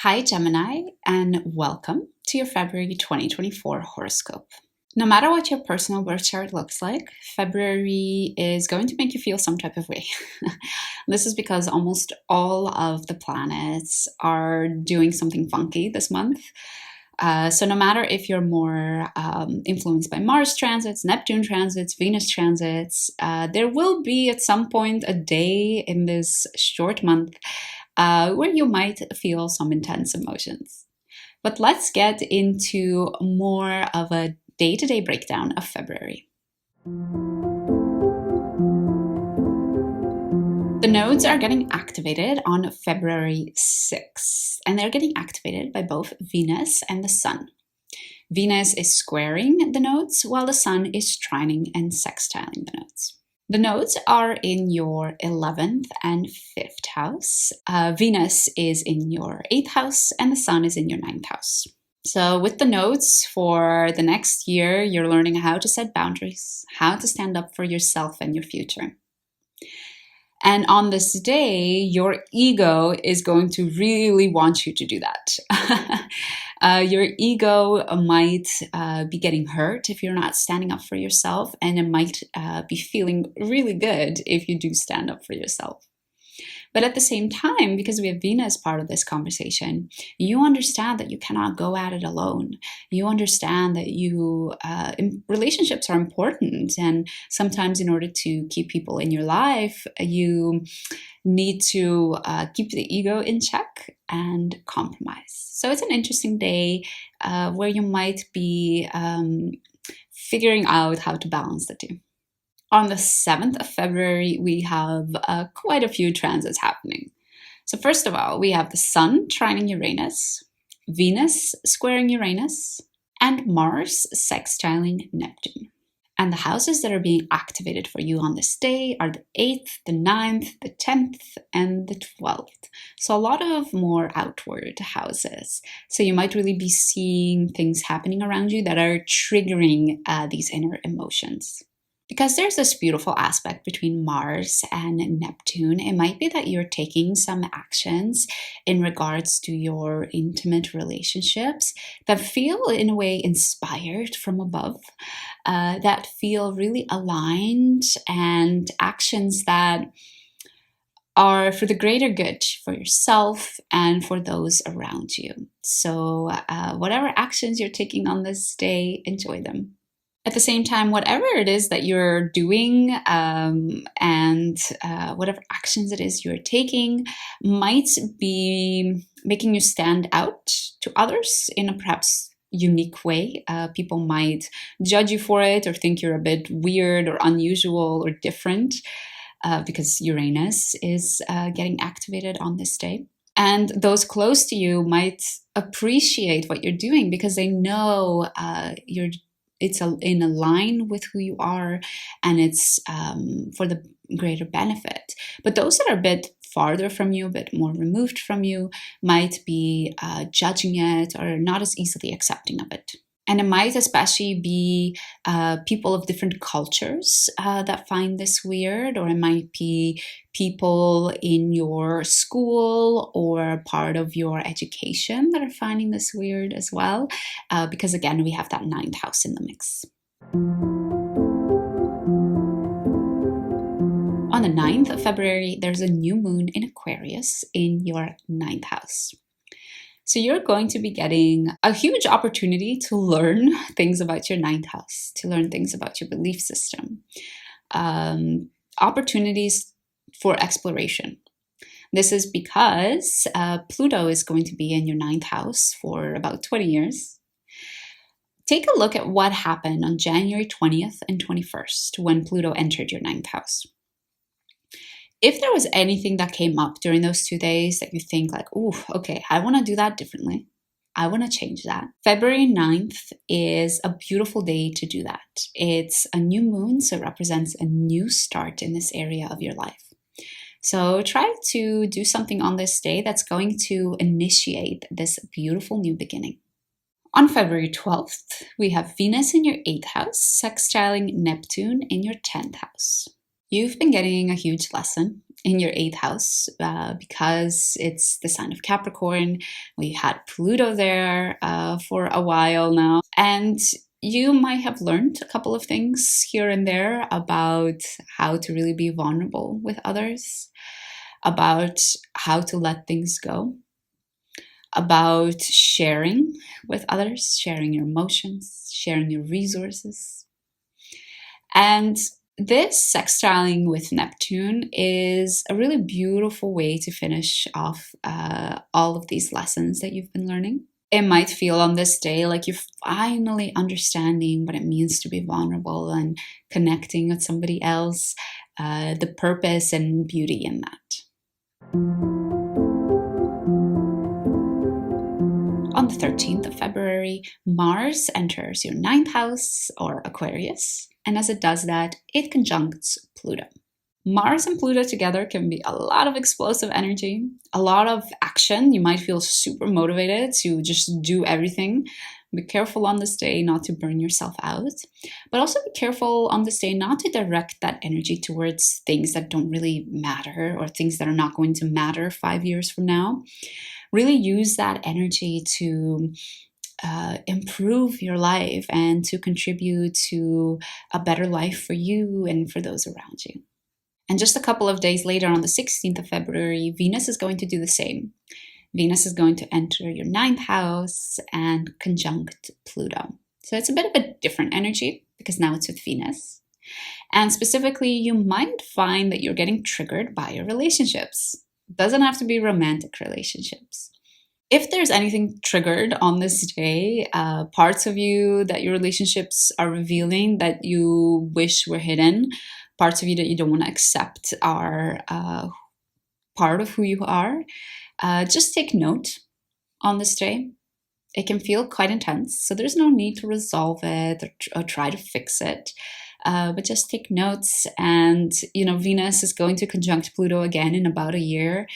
Hi Gemini, and welcome to your February 2024 horoscope. No matter what your personal birth chart looks like, February is going to make you feel some type of way. This is because almost all of the planets are doing something funky this month. So no matter if you're more influenced by Mars transits, Neptune transits, Venus transits, there will be at some point a day in this short month where you might feel some intense emotions. But let's get into more of a day-to-day breakdown of February. The nodes are getting activated on February 6th, and they're getting activated by both Venus and the Sun. Venus is squaring the nodes, while the Sun is trining and sextiling the nodes. The nodes are in your 11th and 5th house. Venus is in your 8th house, and the Sun is in your 9th house. So with the nodes for the next year, you're learning how to set boundaries, how to stand up for yourself and your future. And on this day, your ego is going to really want you to do that. Your ego might be getting hurt if you're not standing up for yourself, and it might be feeling really good if you do stand up for yourself. But at the same time, because we have Venus part of this conversation, you understand that you cannot go at it alone. You understand that relationships are important, and sometimes in order to keep people in your life, you need to keep the ego in check and compromise. So it's an interesting day where you might be figuring out how to balance the two. On the 7th of February, we have quite a few transits happening. So first of all, we have the Sun trining Uranus, Venus squaring Uranus, and Mars sextiling Neptune. And the houses that are being activated for you on this day are the 8th, the 9th, the 10th, and the 12th. So a lot of more outward houses. So you might really be seeing things happening around you that are triggering these inner emotions. Because there's this beautiful aspect between Mars and Neptune, it might be that you're taking some actions in regards to your intimate relationships that feel in a way inspired from above, that feel really aligned, and actions that are for the greater good for yourself and for those around you. So whatever actions you're taking on this day, enjoy them. At the same time, whatever it is that you're doing and whatever actions it is you're taking might be making you stand out to others in a perhaps unique way. People might judge you for it or think you're a bit weird or unusual or different because Uranus is getting activated on this day. And those close to you might appreciate what you're doing because they know it's in a line with who you are, and it's for the greater benefit. But those that are a bit farther from you, a bit more removed from you, might be judging it or not as easily accepting of it. And it might especially be people of different cultures that find this weird, or it might be people in your school or part of your education that are finding this weird as well, because again, we have that 9th house in the mix. On the 9th of February, there's a new moon in Aquarius in your 9th house. So you're going to be getting a huge opportunity to learn things about your 9th house, to learn things about your belief system, opportunities for exploration. This is because Pluto is going to be in your 9th house for about 20 years. Take a look at what happened on January 20th and 21st when Pluto entered your 9th house. If there was anything that came up during those 2 days that you think like, ooh, okay, I want to do that differently, I want to change that, February 9th is a beautiful day to do that. It's a new moon, so it represents a new start in this area of your life. So try to do something on this day that's going to initiate this beautiful new beginning. On February 12th, we have Venus in your 8th house, sextiling Neptune in your 10th house. You've been getting a huge lesson in your 8th house because it's the sign of Capricorn. We had Pluto there for a while now. And you might have learned a couple of things here and there about how to really be vulnerable with others, about how to let things go, about sharing with others, sharing your emotions, sharing your resources. And this sextiling with Neptune is a really beautiful way to finish off all of these lessons that you've been learning. It might feel on this day like you're finally understanding what it means to be vulnerable and connecting with somebody else, the purpose and beauty in that. On the 13th of February, Mars enters your 9th house, or Aquarius, and as it does that, it conjuncts Pluto. Mars and Pluto together can be a lot of explosive energy, a lot of action. You might feel super motivated to just do everything. Be careful on this day not to burn yourself out, but also be careful on this day not to direct that energy towards things that don't really matter or things that are not going to matter 5 years from now. Really use that energy to improve your life and to contribute to a better life for you and for those around you. And just a couple of days later, on the 16th of February, Venus is going to do the same. Venus is going to enter your 9th house and conjunct Pluto. So it's a bit of a different energy because now it's with Venus. And specifically, you might find that you're getting triggered by your relationships. It doesn't have to be romantic relationships. If there's anything triggered on this day, parts of you that your relationships are revealing that you wish were hidden, parts of you that you don't want to accept are part of who you are, just take note on this day. It can feel quite intense, so there's no need to resolve it or try to fix it. But just take notes. And, Venus is going to conjunct Pluto again in about a year.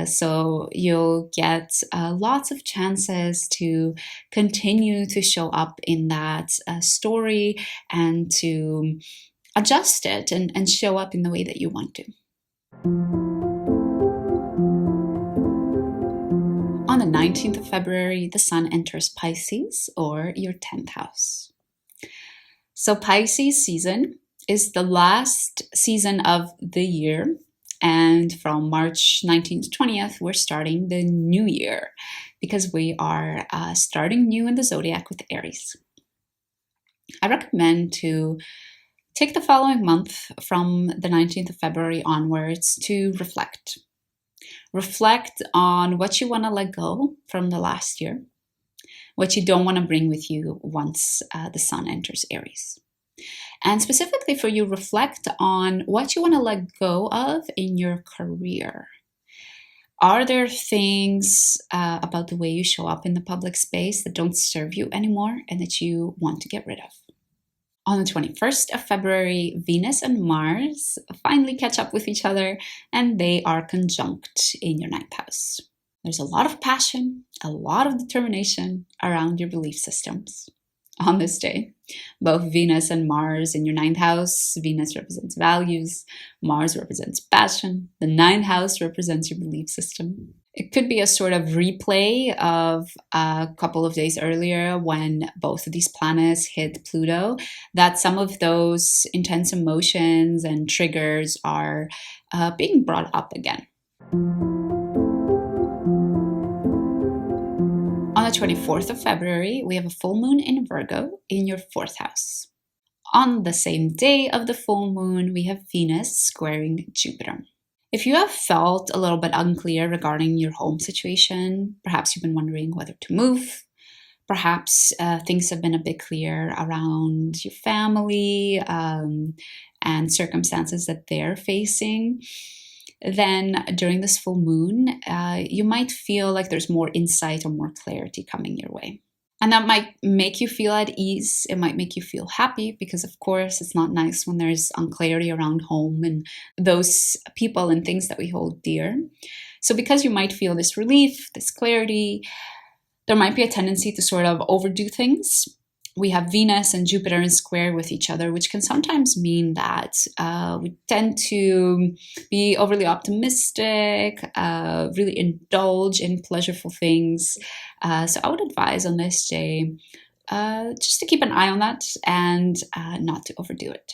So you'll get lots of chances to continue to show up in that story and to adjust it and show up in the way that you want to. On the 19th of February, the Sun enters Pisces, or your 10th house. So Pisces season is the last season of the year. And from March 19th to 20th, we're starting the new year because we are starting new in the zodiac with Aries. I recommend to take the following month from the 19th of February onwards to reflect. Reflect on what you want to let go from the last year, what you don't want to bring with you once the Sun enters Aries. And specifically for you, reflect on what you want to let go of in your career. Are there things about the way you show up in the public space that don't serve you anymore and that you want to get rid of? On the 21st of February, Venus and Mars finally catch up with each other, and they are conjunct in your 9th house. There's a lot of passion, a lot of determination around your belief systems on this day. Both Venus and Mars in your 9th house. Venus represents values, Mars represents passion, the 9th house represents your belief system. It could be a sort of replay of a couple of days earlier when both of these planets hit Pluto, that some of those intense emotions and triggers are being brought up again. On the 24th of February, we have a full moon in Virgo in your 4th house. On the same day of the full moon, we have Venus squaring Jupiter. If you have felt a little bit unclear regarding your home situation, perhaps you've been wondering whether to move, perhaps things have been a bit clear around your family and circumstances that they're facing, then during this full moon, you might feel like there's more insight or more clarity coming your way. And that might make you feel at ease. It might make you feel happy because, of course, it's not nice when there's unclarity around home and those people and things that we hold dear. So because you might feel this relief, this clarity, there might be a tendency to sort of overdo things We have Venus and Jupiter in square with each other, which can sometimes mean that we tend to be overly optimistic, really indulge in pleasurable things. So I would advise on this day just to keep an eye on that and not to overdo it.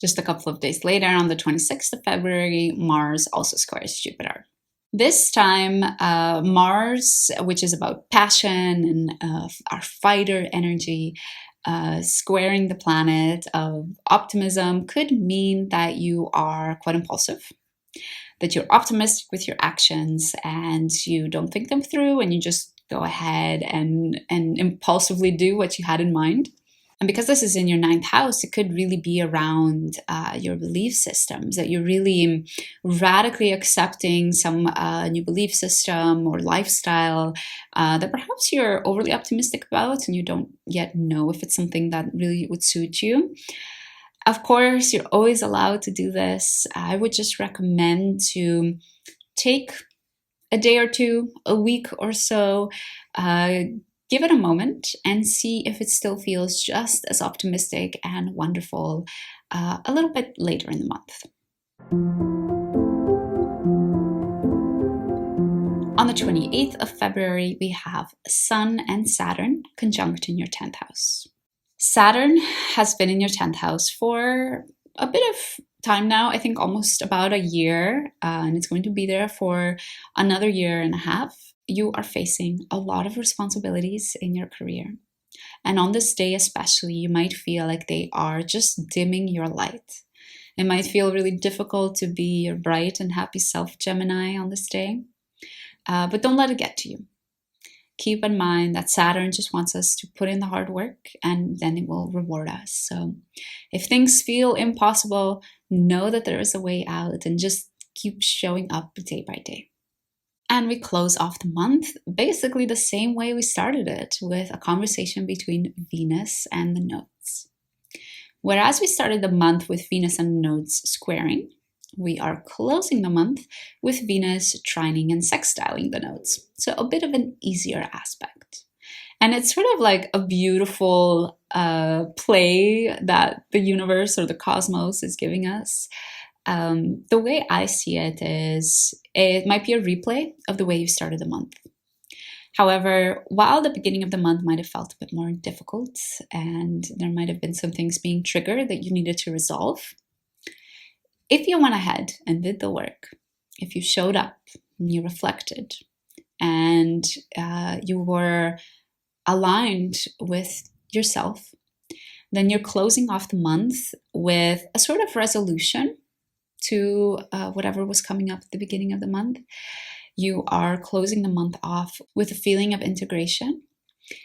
Just a couple of days later, on the 26th of February, Mars also squares Jupiter. This time, Mars, which is about passion and our fighter energy, squaring the planet of optimism, could mean that you are quite impulsive, that you're optimistic with your actions and you don't think them through and you just go ahead and impulsively do what you had in mind. And because this is in your ninth house, it could really be around your belief systems, that you're really radically accepting some new belief system or lifestyle that perhaps you're overly optimistic about and you don't yet know if it's something that really would suit you. Of course, you're always allowed to do this. I would just recommend to take a day or two, a week or so, give it a moment and see if it still feels just as optimistic and wonderful a little bit later in the month. On the 28th of February, we have Sun and Saturn conjunct in your 10th house. Saturn has been in your 10th house for a bit of time now, I think almost about a year, and it's going to be there for another year and a half. You are facing a lot of responsibilities in your career. And on this day especially, you might feel like they are just dimming your light. It might feel really difficult to be your bright and happy self, Gemini, on this day. But don't let it get to you. Keep in mind that Saturn just wants us to put in the hard work and then it will reward us. So if things feel impossible, know that there is a way out and just keep showing up day by day. And we close off the month basically the same way we started it, with a conversation between Venus and the nodes. Whereas we started the month with Venus and nodes squaring, we are closing the month with Venus trining and sextiling the nodes. So a bit of an easier aspect. And it's sort of like a beautiful play that the universe or the cosmos is giving us. The way I see it is it might be a replay of the way you started the month. However, while the beginning of the month might have felt a bit more difficult and there might have been some things being triggered that you needed to resolve, if you went ahead and did the work, if you showed up and you reflected and you were aligned with yourself, then you're closing off the month with a sort of resolution to whatever was coming up at the beginning of the month. You are closing the month off with a feeling of integration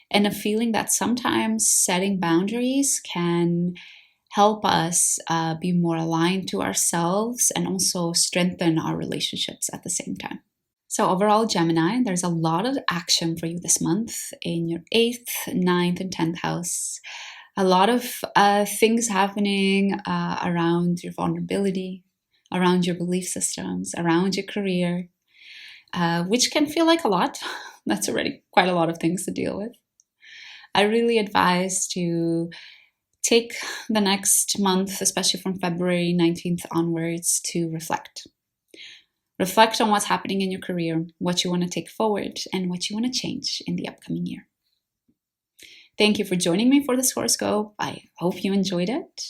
and a feeling that sometimes setting boundaries can help us be more aligned to ourselves and also strengthen our relationships at the same time. So overall, Gemini, there's a lot of action for you this month in your 8th, 9th, and 10th house. A lot of things happening around your vulnerability, around your belief systems, around your career, which can feel like a lot. That's already quite a lot of things to deal with. I really advise to take the next month, especially from February 19th onwards, to reflect. Reflect on what's happening in your career, what you want to take forward, and what you want to change in the upcoming year. Thank you for joining me for this horoscope. I hope you enjoyed it.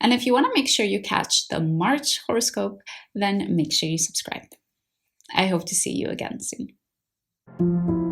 And if you want to make sure you catch the March horoscope, then make sure you subscribe. I hope to see you again soon.